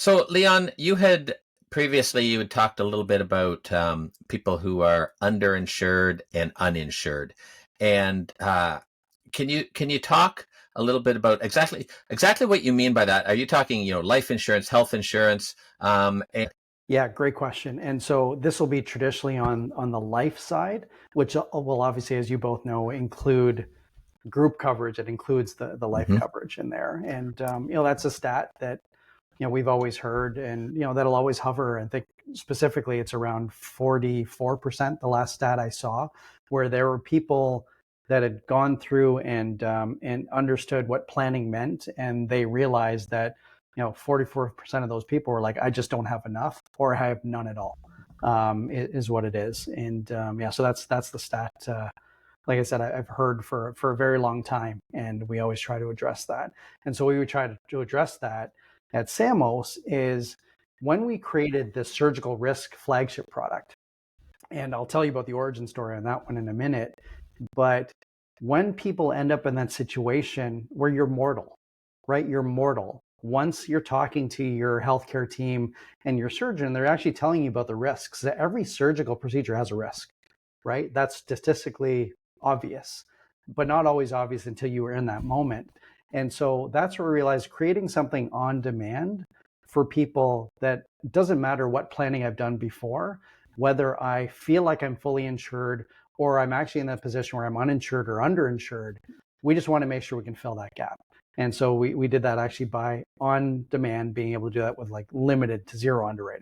So, Leon, you had talked a little bit about people who are underinsured and uninsured, and can you talk a little bit about exactly what you mean by that? Are you talking, life insurance, health insurance, and Yeah, great question. And so this will be traditionally on the life side, which will obviously, as you both know, include group coverage. It includes the life Mhm. coverage in there. And that's a stat that we've always heard, and that'll always hover. I think specifically it's around 44%, the last stat I saw, where there were people that had gone through and understood what planning meant, and they realized that 44% of those people were like, I just don't have enough, or I have none at all, is what it is. And yeah, so that's the stat. Like I said, I've heard for a very long time, and we always try to address that. And so we would try to address that at Samos is when we created this surgical risk flagship product. And I'll tell you about the origin story on that one in a minute. But when people end up in that situation where you're mortal, right? You're mortal. Once you're talking to your healthcare team and your surgeon, they're actually telling you about the risks. Every surgical procedure has a risk, right? That's statistically obvious, but not always obvious until you were in that moment. And so that's where we realized creating something on demand for people that doesn't matter what planning I've done before, whether I feel like I'm fully insured or I'm actually in that position where I'm uninsured or underinsured. We just want to make sure we can fill that gap. And so we did that actually by on demand being able to do that with like limited to zero underwriting.